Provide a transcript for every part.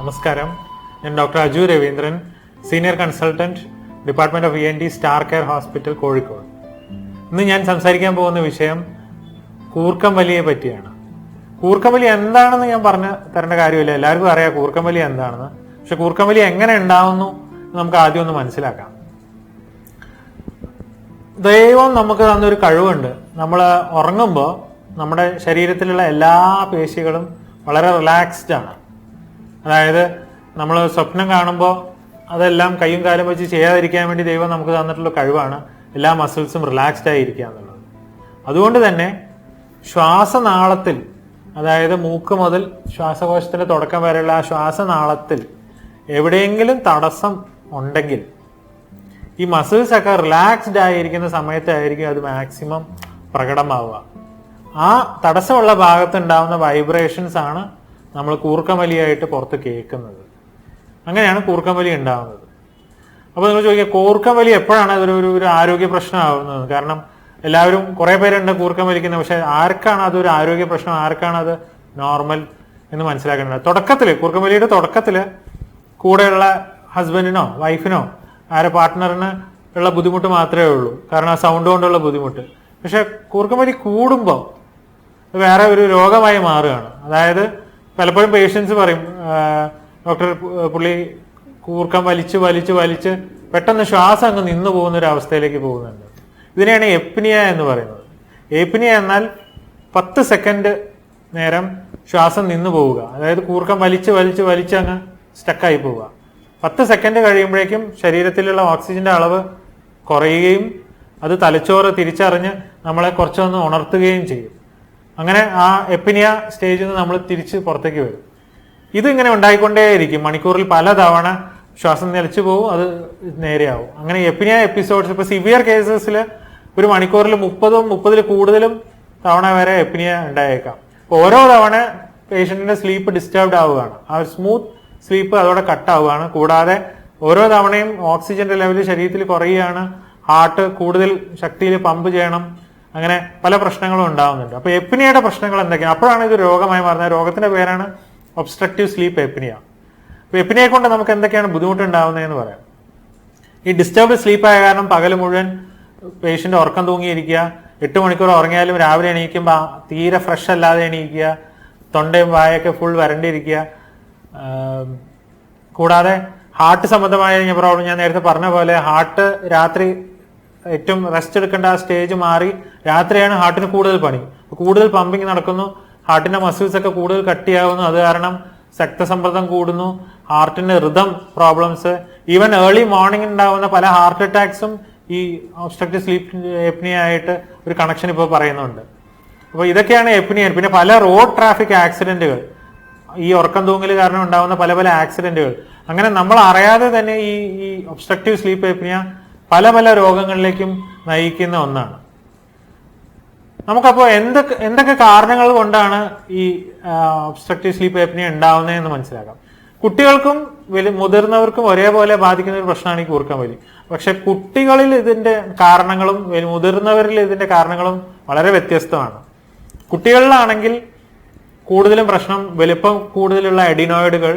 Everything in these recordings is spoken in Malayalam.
നമസ്കാരം. ഞാൻ doctor Aju Raveendran, senior consultant, department of ENT, star care hospital, Kozhikode. ഇന്ന് ഞാൻ സംസാരിക്കാൻ പോകുന്ന വിഷയം കൂർക്കം വലിയെ പറ്റിയാണ്. കൂർക്കം വലി എന്താണെന്ന് ഞാൻ പറഞ്ഞു തരേണ്ട കാര്യമില്ല, എല്ലാവർക്കും അറിയാം കൂർക്കം വലി എന്താണെന്ന്. പക്ഷെ കൂർക്കം വലി എങ്ങനെ ഉണ്ടാവുന്നു നമുക്ക് ആദ്യം ഒന്ന് മനസ്സിലാക്കാം. ദൈവം നമുക്ക് തന്നൊരു കഴിവുണ്ട്. നമ്മൾ ഉറങ്ങുമ്പോൾ നമ്മുടെ ശരീരത്തിലുള്ള എല്ലാ പേശികളും വളരെ റിലാക്സ്ഡ് ആണ്. അതായത് നമ്മൾ സ്വപ്നം കാണുമ്പോൾ അതെല്ലാം കൈയും കാലും വെച്ച് ചെയ്യാതിരിക്കാൻ വേണ്ടി ദൈവം നമുക്ക് തന്നിട്ടുള്ള കഴിവാണ് എല്ലാ മസിൽസും റിലാക്സ്ഡ് ആയിരിക്കുക എന്നുള്ളത്. അതുകൊണ്ട് തന്നെ ശ്വാസനാളത്തിൽ, അതായത് മൂക്ക് മുതൽ ശ്വാസകോശത്തിന്റെ തുടക്കം വരെയുള്ള ആ ശ്വാസനാളത്തിൽ എവിടെയെങ്കിലും തടസ്സം ഉണ്ടെങ്കിൽ ഈ മസിൽസ് ഒക്കെ റിലാക്സ്ഡ് ആയിരിക്കുന്ന സമയത്തായിരിക്കും അത് മാക്സിമം പ്രകടമാവുക. ആ തടസ്സമുള്ള ഭാഗത്ത് ഉണ്ടാവുന്ന വൈബ്രേഷൻസ് ആണ് നമ്മൾ കൂർക്കമലിയായിട്ട് പുറത്ത് കേൾക്കുന്നത്. അങ്ങനെയാണ് കൂർക്കമലി ഉണ്ടാവുന്നത്. അപ്പോൾ നിങ്ങൾ ചോദിക്കുക, കൂർക്കമലി എപ്പോഴാണ് അതൊരു ആരോഗ്യ പ്രശ്നമാവുന്നത്? കാരണം എല്ലാവരും കുറെ പേരുണ്ട് കൂർക്കം വലിക്കുന്നത്, പക്ഷെ ആർക്കാണ് അതൊരു ആരോഗ്യ പ്രശ്നം, ആർക്കാണ് അത് നോർമൽ എന്ന് മനസ്സിലാക്കേണ്ടത്? തുടക്കത്തില്, കൂർക്കമലിയുടെ തുടക്കത്തില് കൂടെയുള്ള ഹസ്ബൻഡിനോ വൈഫിനോ പാർട്ട്ണറിന് ഉള്ള ബുദ്ധിമുട്ട് മാത്രമേ ഉള്ളൂ, കാരണം ആ സൗണ്ട് കൊണ്ടുള്ള ബുദ്ധിമുട്ട്. പക്ഷെ കൂർക്കമലി കൂടുമ്പോൾ വേറെ ഒരു രോഗമായി മാറുകയാണ്. അതായത് പലപ്പോഴും പേഷ്യൻസ് പറയും, ഡോക്ടർ, പുള്ളി കൂർക്കം വലിച്ച് പെട്ടെന്ന് ശ്വാസം അങ്ങ് നിന്നു പോകുന്ന ഒരു അവസ്ഥയിലേക്ക് പോകുന്നുണ്ട്. ഇതിനെയാണ് എപ്നിയ എന്ന് പറയുന്നത്. എപ്നിയ എന്നാൽ 10 സെക്കൻഡ് നേരം ശ്വാസം നിന്നു പോവുക. അതായത് കൂർക്കം വലിച്ച് അങ്ങ് സ്റ്റക്കായി പോവുക. 10 സെക്കൻഡ് കഴിയുമ്പോഴേക്കും ശരീരത്തിലുള്ള ഓക്സിജന്റെ അളവ് കുറയുകയും അത് തലച്ചോറ് തിരിച്ചറിഞ്ഞ് നമ്മളെ കുറച്ചൊന്ന് ഉണർത്തുകയും ചെയ്യും. അങ്ങനെ ആ എപ്നിയ സ്റ്റേജിൽ നിന്ന് നമ്മൾ തിരിച്ച് പുറത്തേക്ക് വരും. ഇതിങ്ങനെ ഉണ്ടായിക്കൊണ്ടേയിരിക്കും. മണിക്കൂറിൽ പല തവണ ശ്വാസം നിലച്ചു പോകും, അത് നേരെയാവും. അങ്ങനെ എപ്നിയ എപ്പിസോഡ്സ്, ഇപ്പൊ സിവിയർ കേസസിൽ ഒരു മണിക്കൂറിൽ 30 കൂടുതലും തവണ വരെ എപ്നിയ ഉണ്ടായേക്കാം. ഓരോ തവണ പേഷ്യന്റിന്റെ സ്ലീപ്പ് ഡിസ്റ്റർബ്ഡ് ആവുകയാണ്, ആ ഒരു സ്മൂത്ത് സ്ലീപ്പ് അതോടെ കട്ടാവുകയാണ്. കൂടാതെ ഓരോ തവണയും ഓക്സിജന്റെ ലെവൽ ശരീരത്തിൽ കുറയുകയാണ്, ഹാർട്ട് കൂടുതൽ ശക്തിയിൽ പമ്പ് ചെയ്യണം, അങ്ങനെ പല പ്രശ്നങ്ങളും ഉണ്ടാവുന്നുണ്ട്. അപ്പൊ എപ്നിയയുടെ പ്രശ്നങ്ങൾ എന്തൊക്കെയാണ്? അപ്പോഴാണ് ഇത് രോഗമായി മാറുന്നത്. രോഗത്തിന്റെ പേരാണ് ഒബ്സ്ട്രക്റ്റീവ് സ്ലീപ്പ് എപ്നിയ. അപ്പൊ എപ്നിയയെ കൊണ്ട് നമുക്ക് എന്തൊക്കെയാണ് ബുദ്ധിമുട്ടുണ്ടാവുന്നതെന്ന് പറയാം. ഈ ഡിസ്റ്റർബ്ഡ് സ്ലീപ്പ് ആയ കാരണം പകൽ മുഴുവൻ പേഷ്യന്റ് ഉറക്കം തൂങ്ങിയിരിക്കുക, 8 മണിക്കൂർ ഉറങ്ങിയാലും രാവിലെ എണീക്കുമ്പോൾ തീരെ ഫ്രഷ് അല്ലാതെ എണീക്കുക, തൊണ്ടയും വായൊക്കെ ഫുൾ വരണ്ടിരിക്കുക. കൂടാതെ ഹാർട്ട് സംബന്ധമായ പ്രോബ്ലം, ഞാൻ നേരത്തെ പറഞ്ഞ പോലെ ഹാർട്ട് രാത്രി ഏറ്റവും റെസ്റ്റ് എടുക്കേണ്ട ആ സ്റ്റേജ് മാറി രാത്രിയാണ് ഹാർട്ടിന് കൂടുതൽ പണി, കൂടുതൽ പമ്പിങ് നടക്കുന്നു, ഹാർട്ടിന്റെ മസിൽസ് ഒക്കെ കൂടുതൽ കട്ടിയാവുന്നു. അത് കാരണം രക്തസമ്മർദ്ദം കൂടുന്നു, ഹാർട്ടിന്റെ rhythm problems, even early morning ഉണ്ടാവുന്ന പല ഹാർട്ട് അറ്റാക്സും ഈ ഒബ്സ്ട്രക്റ്റീവ് സ്ലീപ്പ് എപ്നിയ ആയിട്ട് ഒരു കണക്ഷൻ ഇപ്പോൾ പറയുന്നുണ്ട്. അപ്പോൾ ഇതൊക്കെയാണ് എപ്നിയ. പിന്നെ പല റോഡ് ട്രാഫിക് ആക്സിഡന്റുകൾ, ഈ ഉറക്കം തൂങ്ങൽ കാരണം ഉണ്ടാവുന്ന പല ആക്സിഡന്റുകൾ, അങ്ങനെ നമ്മൾ അറിയാതെ തന്നെ ഈ ഒബ്സ്ട്രക്റ്റീവ് സ്ലീപ്പ് എപ്നിയ പല രോഗങ്ങളിലേക്കും നയിക്കുന്ന ഒന്നാണ്. നമുക്കപ്പോൾ എന്തൊക്കെ കാരണങ്ങൾ കൊണ്ടാണ് ഈ ഒബ്സ്ട്രക്റ്റീവ് സ്ലീപ്പ് എപ്നിയ ഉണ്ടാവുന്നതെന്ന് മനസ്സിലാക്കാം. കുട്ടികൾക്കും മുതിർന്നവർക്കും ഒരേപോലെ ബാധിക്കുന്ന ഒരു പ്രശ്നമാണ് ഈ കൂർക്കം വലി. പക്ഷെ കുട്ടികളിൽ ഇതിന്റെ കാരണങ്ങളും മുതിർന്നവരിൽ ഇതിന്റെ കാരണങ്ങളും വളരെ വ്യത്യസ്തമാണ്. കുട്ടികളിലാണെങ്കിൽ കൂടുതലും പ്രശ്നം വലിപ്പം കൂടുതലുള്ള എഡിനോയിഡുകൾ,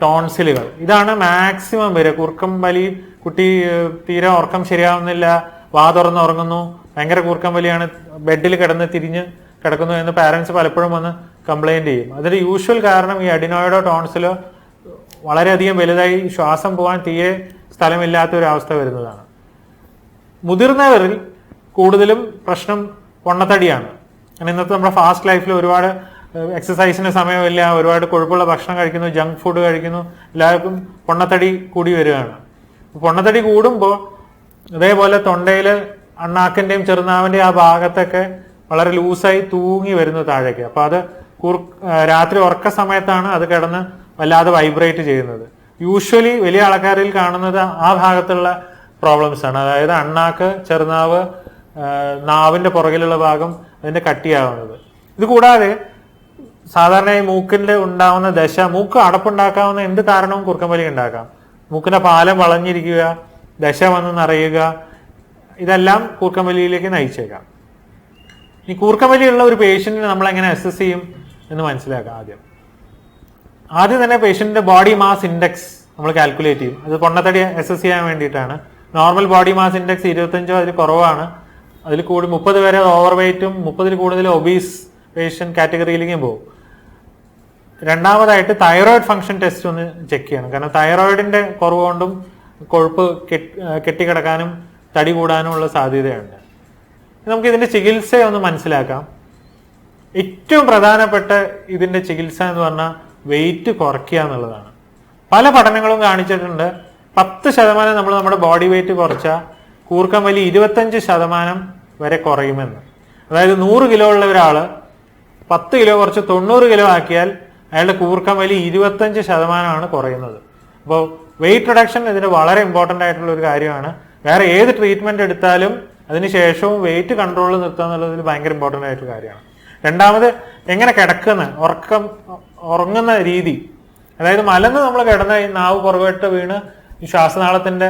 ടോൺസിലുകൾ, ഇതാണ് മാക്സിമം വരെ. കൂർക്കം വലി, കുട്ടി തീരെ ഉറക്കം ശരിയാവുന്നില്ല, വാ തുറന്ന് ഉറങ്ങുന്നു, ഭയങ്കര കൂർക്കം വലിയാണ്, ബെഡിൽ തിരിഞ്ഞ് കിടക്കുന്നു എന്ന് പാരന്റ്സ് പലപ്പോഴും വന്ന് കംപ്ലൈന്റ് ചെയ്യും. അതിന്റെ യൂഷ്വൽ കാരണം ഈ അഡിനോയിഡോ ടോൺസിലോ വളരെയധികം വലുതായി ശ്വാസം പോകാൻ തീരെ സ്ഥലമില്ലാത്ത ഒരു അവസ്ഥ വരുന്നതാണ്. മുതിർന്നവരിൽ കൂടുതലും പ്രശ്നം പൊണ്ണത്തടിയാണ്. ഇന്നത്തെ നമ്മുടെ ഫാസ്റ്റ് ലൈഫിൽ ഒരുപാട് എക്സസൈസിന് സമയമില്ല, ഒരുപാട് കൊഴുപ്പുള്ള ഭക്ഷണം കഴിക്കുന്നു, ജങ്ക് ഫുഡ് കഴിക്കുന്നു, എല്ലാവർക്കും പൊണ്ണത്തടി കൂടി വരികയാണ്. പൊണ്ണത്തടി കൂടുമ്പോൾ അതേപോലെ തൊണ്ടയിൽ അണ്ണാക്കിന്റെയും ചെറുനാവിന്റെയും ആ ഭാഗത്തൊക്കെ വളരെ ലൂസായി തൂങ്ങി വരുന്നു താഴേക്ക്. അപ്പൊ അത് രാത്രി ഉറക്ക സമയത്താണ് അത് കിടന്ന് വല്ലാതെ വൈബ്രേറ്റ് ചെയ്യുന്നത്. യൂഷ്വലി വലിയ ആൾക്കാരിൽ കാണുന്നത് ആ ഭാഗത്തുള്ള പ്രോബ്ലംസ് ആണ്. അതായത് അണ്ണാക്ക്, ചെറുനാവ്, നാവിന്റെ പുറകിലുള്ള ഭാഗം അതിന്റെ കട്ടിയാവുന്നത്. ഇത് കൂടാതെ സാധാരണയായി മൂക്കിന്റെ ഉണ്ടാവുന്ന ദശ, മൂക്ക് അടപ്പുണ്ടാക്കാവുന്ന എന്ത് കാരണവും കൂർക്കം വലി ഉണ്ടാക്കാം. മൂക്കിന്റെ പാലം വളഞ്ഞിരിക്കുക, ദശ വന്ന് നിറയുക, ഇതെല്ലാം കൂർക്കം വലിയിലേക്ക് നയിച്ചേക്കാം. ഈ കൂർക്കം വലിയുള്ള ഒരു പേഷ്യന്റിനെ നമ്മൾ എങ്ങനെ അസസ് ചെയ്യും എന്ന് മനസ്സിലാക്കാം. ആദ്യം ആദ്യം തന്നെ പേഷ്യന്റിന്റെ ബോഡി മാസ് ഇൻഡെക്സ് നമ്മൾ കാൽക്കുലേറ്റ് ചെയ്യും. അത് പൊണ്ണത്തടി അസസ് ചെയ്യാൻ വേണ്ടിയിട്ടാണ്. നോർമൽ ബോഡി മാസ് ഇൻഡെക്സ് 25 അതിൽ കുറവാണ്, അതിൽ കൂടി 30 വരെ ഓവർ വെയ്റ്റും 30 കൂടുതൽ ഒബീസ് പേഷ്യന്റ് കാറ്റഗറിയിലേക്കും പോകും. രണ്ടാമതായിട്ട് തൈറോയിഡ് ഫംഗ്ഷൻ ടെസ്റ്റ് ഒന്ന് ചെക്ക് ചെയ്യണം. കാരണം തൈറോയിഡിന്റെ കുറവ് കൊണ്ടും കൊഴുപ്പ് കെട്ടിക്കിടക്കാനും തടി കൂടാനും ഉള്ള സാധ്യതയുണ്ട്. നമുക്ക് ഇതിന്റെ ചികിത്സ ഒന്ന് മനസ്സിലാക്കാം. ഏറ്റവും പ്രധാനപ്പെട്ട ഇതിന്റെ ചികിത്സ എന്ന് പറഞ്ഞാൽ വെയിറ്റ് കുറയ്ക്കുക എന്നുള്ളതാണ്. പല പഠനങ്ങളും കാണിച്ചിട്ടുണ്ട് 10% നമ്മൾ നമ്മുടെ ബോഡി വെയിറ്റ് കുറച്ചാൽ കൂർക്കം വലി 25% വരെ കുറയുമെന്ന്. അതായത് 100 കിലോ ഉള്ള ഒരാള് 10 കിലോ കുറച്ച് 90 കിലോ ആക്കിയാൽ അയാളുടെ കൂർക്കം വലി 25% കുറയുന്നത്. അപ്പോൾ വെയിറ്റ് റിഡക്ഷൻ ഇതിന് വളരെ ഇമ്പോർട്ടൻ്റ് ആയിട്ടുള്ള ഒരു കാര്യമാണ്. വേറെ ഏത് ട്രീറ്റ്മെന്റ് എടുത്താലും അതിനുശേഷവും വെയിറ്റ് കൺട്രോളിൽ നിർത്തുക എന്നുള്ളതിൽ ഭയങ്കര ഇമ്പോർട്ടൻ്റ് ആയിട്ടുള്ള കാര്യമാണ്. രണ്ടാമത് എങ്ങനെ ഉറങ്ങുന്ന രീതി. അതായത് മലന്ന് നമ്മൾ കിടന്ന ഈ നാവ് പുറകോട്ട് വീണ് ഈ ശ്വാസനാളത്തിന്റെ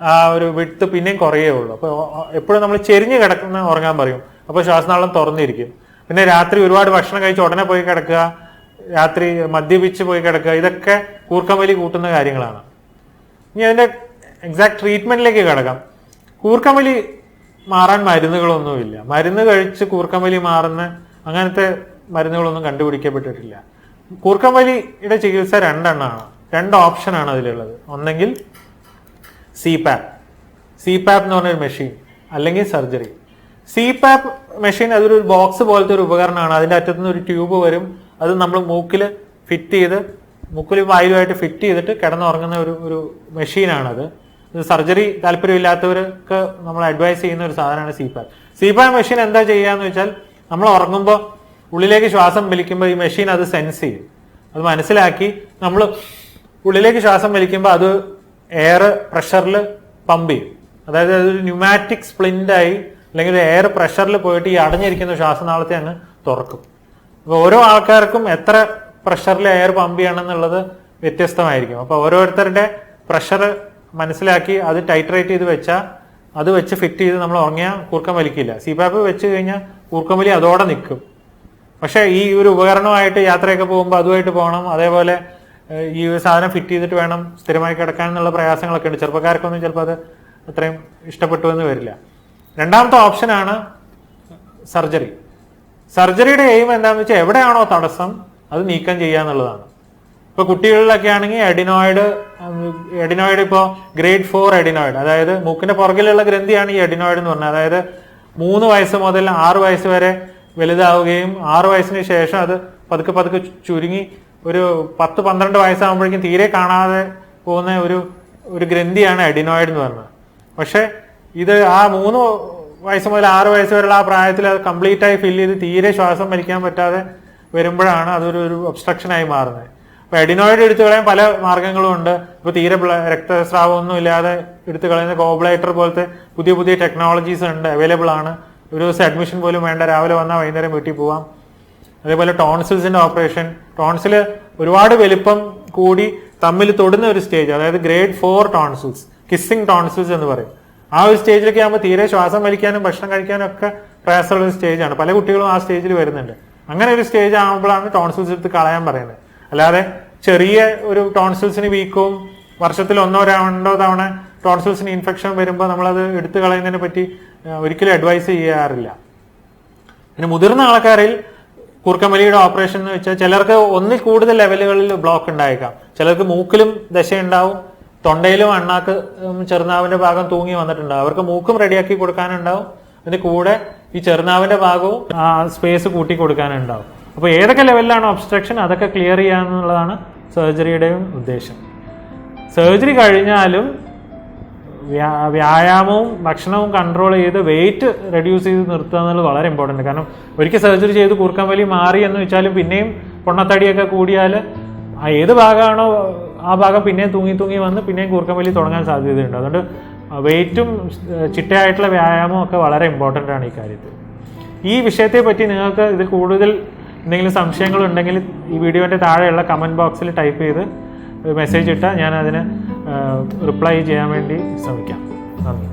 ആ ഒരു വിട്ട് പിന്നെയും കുറയേ ഉള്ളൂ. അപ്പോൾ എപ്പോഴും നമ്മൾ ചെരിഞ്ഞ് കിടക്കുന്ന ഉറങ്ങാൻ പറയും. അപ്പോൾ ശ്വാസനാളം തുറന്നിരിക്കും. പിന്നെ രാത്രി ഒരുപാട് ഭക്ഷണം കഴിച്ച് ഉടനെ പോയി കിടക്കുക, രാത്രി മദ്യപിച്ച് പോയി കിടക്കുക, ഇതൊക്കെ കൂർക്കം വലി കൂട്ടുന്ന കാര്യങ്ങളാണ്. ഇനി അതിന്റെ എക്സാക്ട് ട്രീറ്റ്മെന്റിലേക്ക് കിടക്കാം. കൂർക്കം വലി മാറാൻ മരുന്നുകളൊന്നുമില്ല. മരുന്ന് കഴിച്ച് കൂർക്കം വലി മാറുന്ന അങ്ങനത്തെ മരുന്നുകളൊന്നും കണ്ടുപിടിക്കപ്പെട്ടിട്ടില്ല. കൂർക്കം വലിയുടെ ചികിത്സ 2 എണ്ണമാണ്. 2 ഓപ്ഷനാണ് അതിലുള്ളത്. ഒന്നെങ്കിൽ CPAP എന്ന് പറഞ്ഞൊരു മെഷീൻ, അല്ലെങ്കിൽ സർജറി. CPAP മെഷീൻ അതൊരു ബോക്സ് പോലത്തെ ഒരു ഉപകരണമാണ്. അതിന്റെ അറ്റത്തുനിന്ന് ഒരു ട്യൂബ് വരും. അത് നമ്മൾ മൂക്കിൽ വായുവായിട്ട് ഫിറ്റ് ചെയ്തിട്ട് കിടന്നുറങ്ങുന്ന ഒരു മെഷീനാണത്. ഇത് സർജറി താല്പര്യമില്ലാത്തവർക്ക് നമ്മൾ അഡ്വൈസ് ചെയ്യുന്ന ഒരു സാധനമാണ് CPAP മെഷീൻ എന്താ ചെയ്യാന്ന് വെച്ചാൽ, നമ്മൾ ഉറങ്ങുമ്പോൾ ഉള്ളിലേക്ക് ശ്വാസം വലിക്കുമ്പോൾ ഈ മെഷീൻ അത് സെൻസ് ചെയ്യും. അത് മനസ്സിലാക്കി നമ്മൾ ഉള്ളിലേക്ക് ശ്വാസം വലിക്കുമ്പോൾ അത് എയർ പ്രഷറിൽ പമ്പ് ചെയ്യും. അതായത് അതൊരു ന്യൂമാറ്റിക് സ്പ്ലിൻ്റായി അല്ലെങ്കിൽ എയർ പ്രഷറിൽ പോയിട്ട് ഈ അടഞ്ഞിരിക്കുന്ന ശ്വാസനാളത്തെ അങ്ങ് തുറക്കും. അപ്പോൾ ഓരോ ആൾക്കാർക്കും എത്ര പ്രഷറിൽ എയർ പമ്പ് ചെയ്യണമെന്നുള്ളത് വ്യത്യസ്തമായിരിക്കും. അപ്പോൾ ഓരോരുത്തരുടെ പ്രഷർ മനസ്സിലാക്കി അത് ടൈറ്ററേറ്റ് ചെയ്ത് വെച്ചാൽ അത് വെച്ച് ഫിറ്റ് ചെയ്ത് നമ്മൾ ഉറങ്ങിയാൽ കൂർക്കം വലിക്കില്ല. CPAP വെച്ച് കഴിഞ്ഞാൽ കൂർക്കം വലി അതോടെ നിൽക്കും. പക്ഷെ ഈ ഒരു ഉപകരണമായിട്ട് യാത്രയൊക്കെ പോകുമ്പോൾ അതുമായിട്ട് പോകണം. അതേപോലെ ഈ സാധനം ഫിറ്റ് ചെയ്തിട്ട് വേണം സ്ഥിരമായി കിടക്കാൻ എന്നുള്ള പ്രയാസങ്ങളൊക്കെ ഉണ്ട്. ചെറുപ്പക്കാർക്കൊന്നും ചിലപ്പോൾ അത് അത്രയും ഇഷ്ടപ്പെട്ടു എന്ന് വരില്ല. രണ്ടാമത്തെ ഓപ്ഷനാണ് സർജറി. സർജറിയുടെ എയിം എന്താണെന്ന് വെച്ചാൽ എവിടെയാണോ തടസ്സം അത് നീക്കം ചെയ്യുക എന്നുള്ളതാണ്. ഇപ്പൊ കുട്ടികളിലൊക്കെ ആണെങ്കിൽ എഡിനോയിഡ് ഇപ്പോൾ ഗ്രേഡ് 4 എഡിനോയിഡ്, അതായത് മൂക്കിന്റെ പുറകിലുള്ള ഗ്രന്ഥിയാണ് ഈ എഡിനോയിഡ് എന്ന് പറഞ്ഞത്. അതായത് 3 വയസ്സ് മുതൽ 6 വയസ്സ് വരെ വലുതാവുകയും 6 വയസ്സിന് ശേഷം അത് പതുക്കെ ചുരുങ്ങി ഒരു 10-12 വയസ്സാകുമ്പോഴേക്കും തീരെ കാണാതെ പോകുന്ന ഒരു ഗ്രന്ഥിയാണ് എഡിനോയിഡ് എന്ന് പറഞ്ഞത്. പക്ഷെ ഇത് ആ 3 വയസ്സ് മുതൽ 6 വയസ്സ് വരെയുള്ള ആ പ്രായത്തിൽ അത് കംപ്ലീറ്റ് ആയി ഫില്ല് ചെയ്ത് തീരെ ശ്വാസം വലിക്കാൻ പറ്റാതെ വരുമ്പോഴാണ് അതൊരു രക്തസ്രാവമായി മാറുന്നത്. അപ്പൊ എഡിനോയിഡ് എടുത്തു കളയാൻ പല മാർഗങ്ങളും ഉണ്ട്. ഇപ്പൊ തീരെ രക്തസ്രാവം ഒന്നും ഇല്ലാതെ എടുത്തു കളയുന്ന കോബ്ലൈറ്റർ പോലത്തെ പുതിയ ടെക്നോളജീസ് ഉണ്ട്, അവൈലബിൾ ആണ്. ഒരു ദിവസം അഡ്മിഷൻ പോലും വേണ്ട, രാവിലെ വന്നാൽ വൈകുന്നേരം വീട്ടിൽ പോവാം. അതേപോലെ ടോൺസിൽസിന്റെ ഓപ്പറേഷൻ. ടോൺസിൽ ഒരുപാട് വലിപ്പം കൂടി തമ്മിൽ തൊടുന്ന ഒരു സ്റ്റേജ്, അതായത് ഗ്രേഡ് 4 ടോൺസിൽസ്, കിസ്സിംഗ് ടോൺസിൽസ് എന്ന് പറയും. ആ ഒരു സ്റ്റേജിലൊക്കെ ആകുമ്പോൾ തീരെ ശ്വാസം വലിക്കാനും ഭക്ഷണം കഴിക്കാനും ഒക്കെ പ്രയാസമുള്ള ഒരു സ്റ്റേജാണ്. പല കുട്ടികളും ആ സ്റ്റേജിൽ വരുന്നുണ്ട്. അങ്ങനെ ഒരു സ്റ്റേജ് ആകുമ്പോഴാണ് ടോൺസിൽസ് എടുത്ത് കളയാൻ പറയുന്നത്. അല്ലാതെ ചെറിയ ഒരു ടോൺസിൽസിന് വീക്കവും വർഷത്തിൽ 1-2 തവണ ടോൺസിൽസിന് ഇൻഫെക്ഷൻ വരുമ്പോൾ നമ്മളത് എടുത്തു കളയുന്നതിനെ പറ്റി ഒരിക്കലും അഡ്വൈസ് ചെയ്യാറില്ല. പിന്നെ മുതിർന്ന ആൾക്കാരിൽ കൂർക്കം വലിയുടെ ഓപ്പറേഷൻ എന്ന് വെച്ചാൽ ചിലർക്ക് ഒന്നിൽ കൂടുതൽ ലെവലുകളിൽ ബ്ലോക്ക് ഉണ്ടായേക്കാം. ചിലർക്ക് മൂക്കിലും ദശയുണ്ടാവും, തൊണ്ടയിലും അണ്ണാക്ക് ചെറുനാവിന്റെ ഭാഗം തൂങ്ങി വന്നിട്ടുണ്ടാവും. അവർക്ക് മൂക്കും റെഡിയാക്കി കൊടുക്കാനുണ്ടാവും, അതിന്റെ കൂടെ ഈ ചെറുനാവിന്റെ ഭാഗവും സ്പേസ് കൂട്ടി കൊടുക്കാനുണ്ടാവും. അപ്പോൾ ഏതൊക്കെ ലെവലിലാണ് ഒബ്സ്ട്രക്ഷൻ അതൊക്കെ ക്ലിയർ ചെയ്യാന്നുള്ളതാണ് സർജറിയുടെയും ഉദ്ദേശം. സർജറി കഴിഞ്ഞാലും വ്യായാമവും ഭക്ഷണവും കൺട്രോൾ ചെയ്ത് വെയിറ്റ് റെഡ്യൂസ് ചെയ്ത് നിർത്തുക എന്നുള്ളത് വളരെ ഇമ്പോർട്ടൻ്റ്. കാരണം ഒരിക്കൽ സർജറി ചെയ്ത് കൂർക്കം വലി മാറി എന്ന് വെച്ചാലും പിന്നെയും പൊണ്ണത്തടിയൊക്കെ കൂടിയാൽ ഏത് ഭാഗമാണോ ആ ഭാഗം പിന്നെയും തൂങ്ങി വന്ന് പിന്നെയും കൂർക്കം വലി തുടങ്ങാൻ സാധ്യതയുണ്ട്. അതുകൊണ്ട് വെയിറ്റും ചിട്ടയായിട്ടുള്ള വ്യായാമവും ഒക്കെ വളരെ ഇമ്പോർട്ടൻ്റ് ആണ് ഈ കാര്യത്തിൽ. ഈ വിഷയത്തെ പറ്റി നിങ്ങൾക്ക് ഇത് കൂടുതൽ എന്തെങ്കിലും സംശയങ്ങളുണ്ടെങ്കിൽ ഈ വീഡിയോൻ്റെ താഴെയുള്ള കമൻറ്റ് ബോക്സിൽ ടൈപ്പ് ചെയ്ത് മെസ്സേജ് ഇട്ടാൽ ഞാൻ അതിന് റിപ്ലൈ ചെയ്യാൻ വേണ്ടി ശ്രമിക്കാം. നന്ദി.